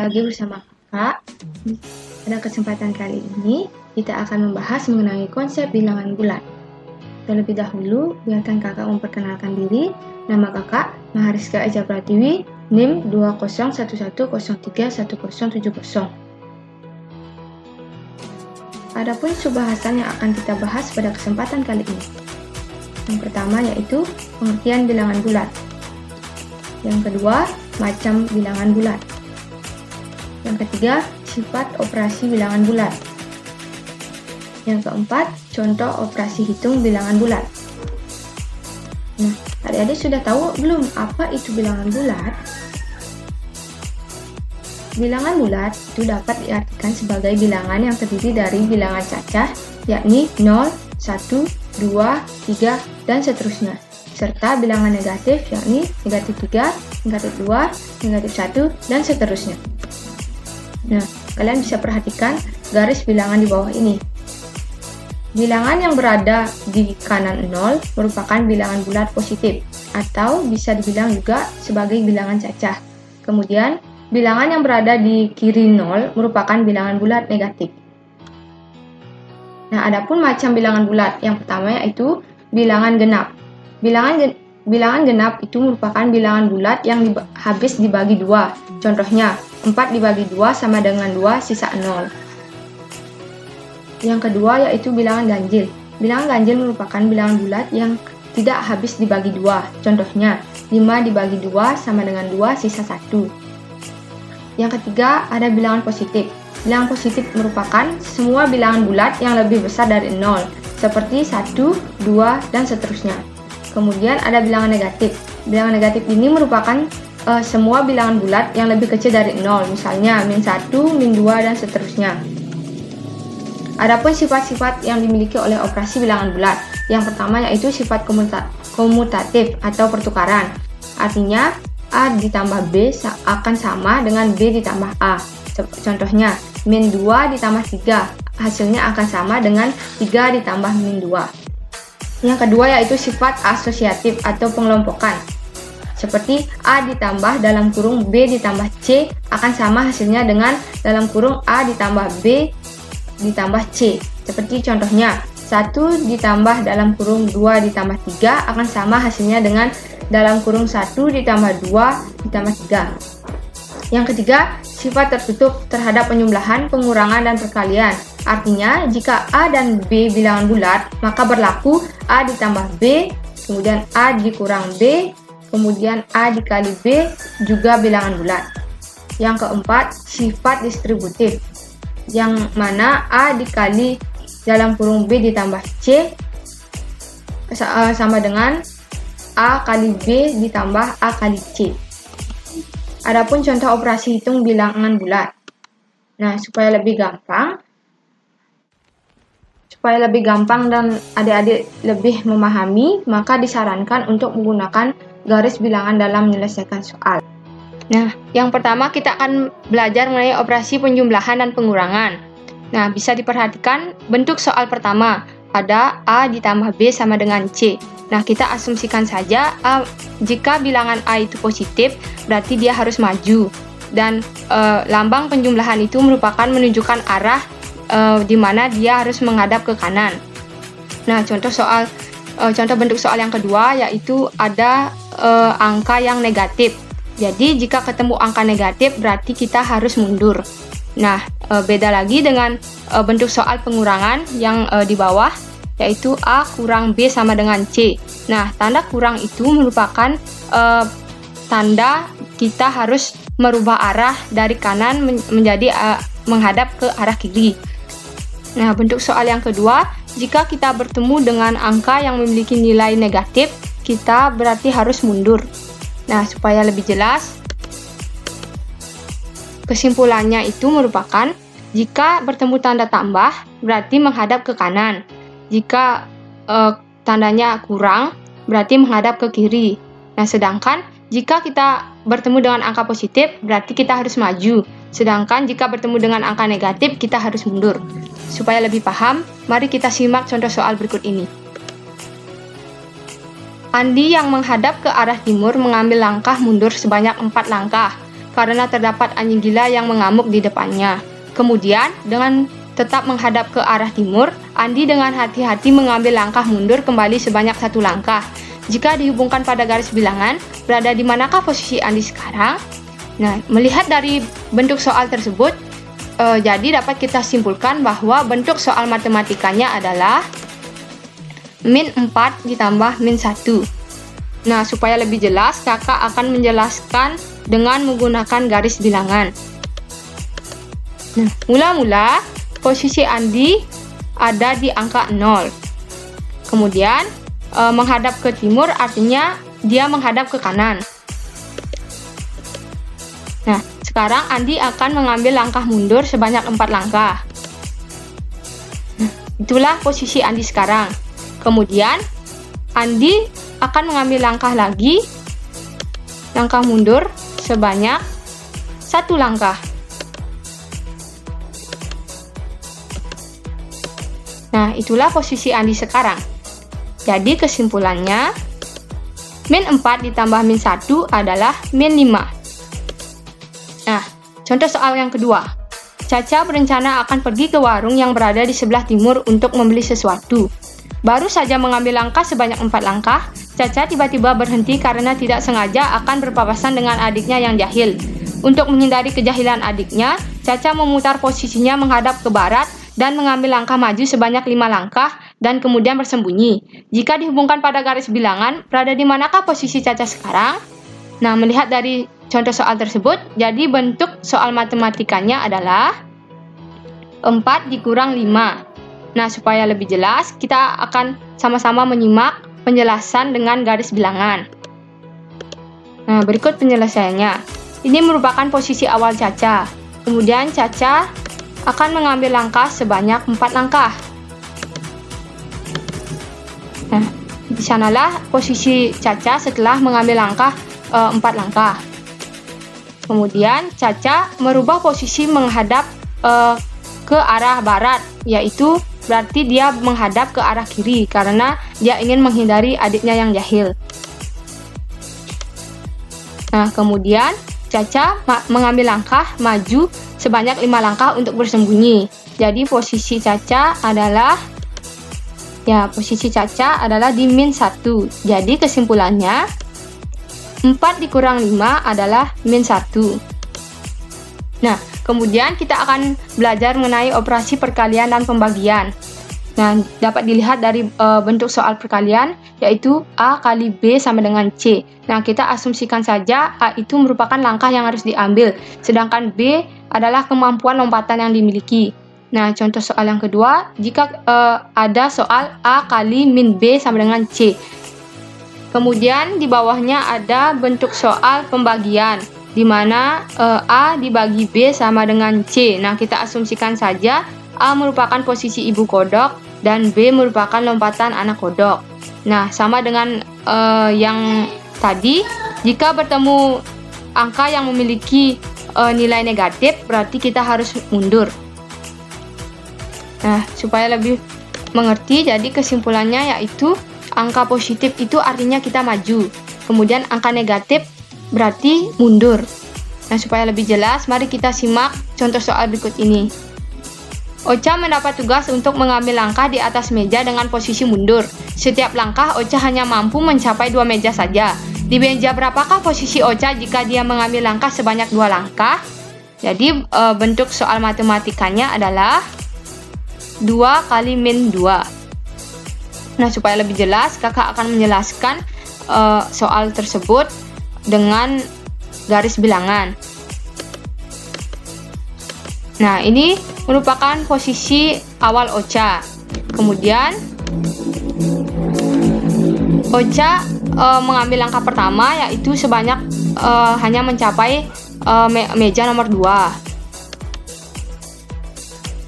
Lagi bersama Kakak. Pada kesempatan kali ini, kita akan membahas mengenai konsep bilangan bulat. Terlebih dahulu, biarkan Kakak memperkenalkan diri. Nama Kakak, Mahariska Eja Pratiwi, NIM 2011031070. Adapun subbahasan yang akan kita bahas pada kesempatan kali ini. Yang pertama yaitu pengertian bilangan bulat. Yang kedua, macam bilangan bulat. Yang ketiga, sifat operasi bilangan bulat. Yang keempat, contoh operasi hitung bilangan bulat. Nah, adik-adik sudah tahu belum apa itu bilangan bulat? Bilangan bulat itu dapat diartikan sebagai bilangan yang terdiri dari bilangan cacah, yakni 0, 1, 2, 3, dan seterusnya. Serta bilangan negatif, yakni negatif 3, negatif 2, negatif 1, dan seterusnya. Nah, kalian bisa perhatikan garis bilangan di bawah ini. Bilangan yang berada di kanan 0 merupakan bilangan bulat positif, atau bisa dibilang juga sebagai bilangan cacah. Kemudian, bilangan yang berada di kiri 0 merupakan bilangan bulat negatif. Nah, adapun macam bilangan bulat, yang pertama yaitu bilangan genap. Bilangan genap itu merupakan bilangan bulat yang habis dibagi 2. Contohnya, 4 dibagi 2 sama dengan 2 sisa 0. Yang kedua yaitu bilangan ganjil. Bilangan ganjil merupakan bilangan bulat yang tidak habis dibagi 2. Contohnya, 5 dibagi 2 sama dengan 2 sisa 1. Yang ketiga ada bilangan positif. Bilangan positif merupakan semua bilangan bulat yang lebih besar dari 0, seperti 1, 2, dan seterusnya. Kemudian ada bilangan negatif. Bilangan negatif ini merupakan semua bilangan bulat yang lebih kecil dari 0, misalnya min 1, min 2, dan seterusnya. Adapun sifat-sifat yang dimiliki oleh operasi bilangan bulat. Yang pertama yaitu sifat komutatif atau pertukaran. Artinya, A ditambah B akan sama dengan B ditambah A. Contohnya, min 2 ditambah 3, hasilnya akan sama dengan 3 ditambah min 2. Yang kedua yaitu sifat asosiatif atau pengelompokan. Seperti A ditambah dalam kurung B ditambah C akan sama hasilnya dengan dalam kurung A ditambah B ditambah C. Seperti contohnya, 1 ditambah dalam kurung 2 ditambah 3 akan sama hasilnya dengan dalam kurung 1 ditambah 2 ditambah 3. Yang ketiga, sifat tertutup terhadap penjumlahan, pengurangan, dan perkalian. Artinya, jika A dan B bilangan bulat, maka berlaku A ditambah B, kemudian A dikurang B, kemudian A dikali B juga bilangan bulat. Yang keempat, sifat distributif, yang mana A dikali dalam kurung B ditambah C sama dengan A kali B ditambah A kali C. Adapun contoh operasi hitung bilangan bulat. Nah, supaya lebih gampang dan adik-adik lebih memahami, maka disarankan untuk menggunakan garis bilangan dalam menyelesaikan soal. Nah, yang pertama kita akan belajar mengenai operasi penjumlahan dan pengurangan. Nah, bisa diperhatikan bentuk soal pertama, ada A ditambah B sama dengan C. Nah, kita asumsikan saja jika bilangan A itu positif, berarti dia harus maju. Dan lambang penjumlahan itu merupakan menunjukkan arah di mana dia harus menghadap ke kanan. Nah, contoh bentuk soal yang kedua yaitu ada angka yang negatif. Jadi, jika ketemu angka negatif, berarti kita harus mundur. Nah, beda lagi dengan bentuk soal pengurangan yang di bawah, yaitu A kurang B sama dengan C. Nah, tanda kurang itu merupakan tanda kita harus merubah arah dari kanan menjadi menghadap ke arah kiri. Nah, bentuk soal yang kedua, jika kita bertemu dengan angka yang memiliki nilai negatif, kita berarti harus mundur. Nah, supaya lebih jelas, kesimpulannya itu merupakan jika bertemu tanda tambah, berarti menghadap ke kanan. Jika tandanya kurang, berarti menghadap ke kiri. Nah, sedangkan jika kita bertemu dengan angka positif, berarti kita harus maju. Sedangkan jika bertemu dengan angka negatif, kita harus mundur. Supaya lebih paham, mari kita simak contoh soal berikut ini. Andi yang menghadap ke arah timur mengambil langkah mundur sebanyak 4 langkah. karena terdapat anjing gila yang mengamuk di depannya. Kemudian, dengan tetap menghadap ke arah timur, Andi dengan hati-hati mengambil langkah mundur kembali sebanyak 1 langkah. Jika dihubungkan pada garis bilangan, berada di manakah posisi Andi sekarang? Nah, melihat dari bentuk soal tersebut, jadi dapat kita simpulkan bahwa bentuk soal matematikanya adalah min 4 ditambah min 1. Nah, supaya lebih jelas, kakak akan menjelaskan dengan menggunakan garis bilangan. Nah, mula-mula posisi Andi ada di angka 0. Kemudian, menghadap ke timur artinya dia menghadap ke kanan. Nah, sekarang Andi akan mengambil langkah mundur sebanyak 4 langkah. Nah, itulah posisi Andi sekarang. Kemudian, Andi akan mengambil langkah lagi, langkah mundur sebanyak 1 langkah. Nah, itulah posisi Andi sekarang. Jadi kesimpulannya, min 4 ditambah min 1 adalah min 5. Nah, contoh soal yang kedua. Caca berencana akan pergi ke warung yang berada di sebelah timur untuk membeli sesuatu. Baru saja mengambil langkah sebanyak 4 langkah, Caca tiba-tiba berhenti karena tidak sengaja akan berpapasan dengan adiknya yang jahil. Untuk menghindari kejahilan adiknya, Caca memutar posisinya menghadap ke barat dan mengambil langkah maju sebanyak 5 langkah dan kemudian bersembunyi. Jika dihubungkan pada garis bilangan, berada di manakah posisi Caca sekarang? Nah, melihat dari contoh soal tersebut, jadi bentuk soal matematikanya adalah 4 dikurang 5. Nah, supaya lebih jelas, kita akan sama-sama menyimak penjelasan dengan garis bilangan. Nah, berikut penyelesaiannya. Ini merupakan posisi awal Caca. Kemudian Caca akan mengambil langkah sebanyak 4 langkah. Nah, di sanalah posisi Caca setelah mengambil langkah 4 langkah. Kemudian Caca merubah posisi menghadap ke arah barat, yaitu berarti dia menghadap ke arah kiri karena dia ingin menghindari adiknya yang jahil. Nah, kemudian Caca mengambil langkah maju sebanyak 5 langkah untuk bersembunyi. Jadi posisi Caca adalah di min 1. Jadi kesimpulannya 4 dikurang 5 adalah min 1. Nah, kemudian kita akan belajar mengenai operasi perkalian dan pembagian. Nah, dapat dilihat dari bentuk soal perkalian, yaitu A kali B sama dengan C. Nah, kita asumsikan saja A itu merupakan langkah yang harus diambil, sedangkan B adalah kemampuan lompatan yang dimiliki. Nah, contoh soal yang kedua, jika ada soal A kali min B sama dengan C. Kemudian di bawahnya ada bentuk soal pembagian, di mana A dibagi B sama dengan C. Nah, kita asumsikan saja A merupakan posisi ibu kodok dan B merupakan lompatan anak kodok. Nah, sama dengan yang tadi, jika bertemu angka yang memiliki nilai negatif, berarti kita harus mundur. Nah, supaya lebih mengerti, jadi kesimpulannya yaitu angka positif itu artinya kita maju. Kemudian angka negatif berarti mundur. Nah, supaya lebih jelas, mari kita simak contoh soal berikut ini. Ocha mendapat tugas untuk mengambil langkah di atas meja dengan posisi mundur. Setiap langkah Ocha hanya mampu mencapai 2 meja saja. Di meja berapakah posisi Ocha jika dia mengambil langkah sebanyak 2 langkah? Jadi bentuk soal matematikanya adalah 2 kali min 2. Nah, supaya lebih jelas, kakak akan menjelaskan soal tersebut dengan garis bilangan. Nah, ini merupakan posisi awal Ocha. Kemudian Ocha mengambil langkah pertama, yaitu sebanyak hanya mencapai meja nomor 2.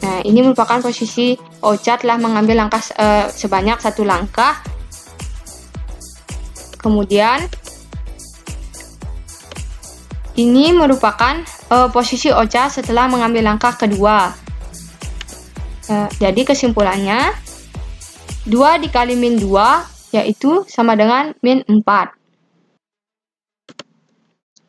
Nah, ini merupakan posisi Ocha telah mengambil langkah sebanyak 1 langkah. Kemudian ini merupakan posisi Ocha setelah mengambil langkah kedua. Jadi kesimpulannya 2 dikali min 2 yaitu sama dengan min 4.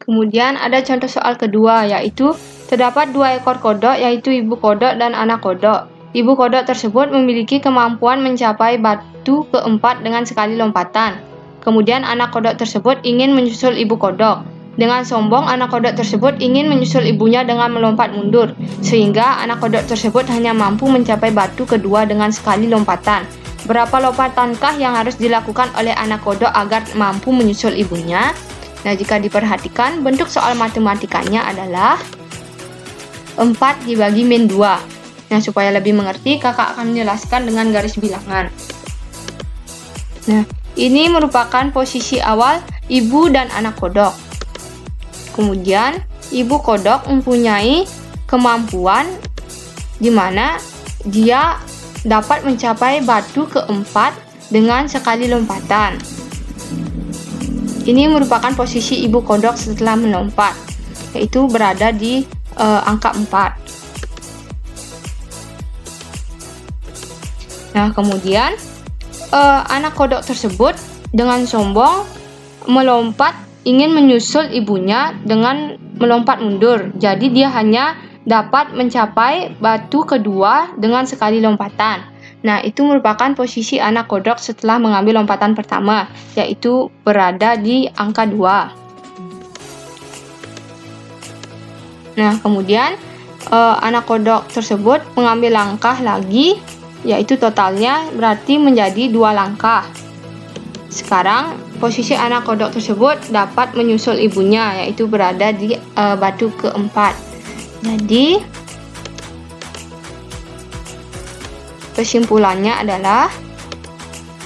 Kemudian ada contoh soal kedua, yaitu terdapat 2 ekor kodok, yaitu ibu kodok dan anak kodok. Ibu kodok tersebut memiliki kemampuan mencapai batu keempat dengan sekali lompatan. Kemudian anak kodok tersebut ingin menyusul ibu kodok. Dengan sombong, anak kodok tersebut ingin menyusul ibunya dengan melompat mundur, sehingga anak kodok tersebut hanya mampu mencapai batu kedua dengan sekali lompatan. Berapa lompatankah yang harus dilakukan oleh anak kodok agar mampu menyusul ibunya? Nah, jika diperhatikan, bentuk soal matematikanya adalah 4 dibagi min 2. Nah, supaya lebih mengerti, kakak akan menjelaskan dengan garis bilangan. Nah, ini merupakan posisi awal ibu dan anak kodok. Kemudian, ibu kodok mempunyai kemampuan di mana dia dapat mencapai batu keempat dengan sekali lompatan. Ini merupakan posisi ibu kodok setelah melompat, yaitu berada di angka 4. Nah, kemudian anak kodok tersebut dengan sombong melompat ingin menyusul ibunya dengan melompat mundur. Jadi dia hanya dapat mencapai batu kedua dengan sekali lompatan. Nah, itu merupakan posisi anak kodok setelah mengambil lompatan pertama, yaitu berada di angka 2. Nah, kemudian anak kodok tersebut mengambil langkah lagi, yaitu totalnya berarti menjadi 2 langkah. Sekarang, posisi anak kodok tersebut dapat menyusul ibunya, yaitu berada di batu keempat. Jadi, kesimpulannya adalah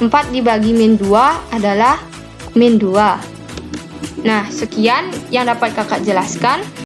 4 dibagi min 2 adalah min 2. Nah, sekian yang dapat kakak jelaskan.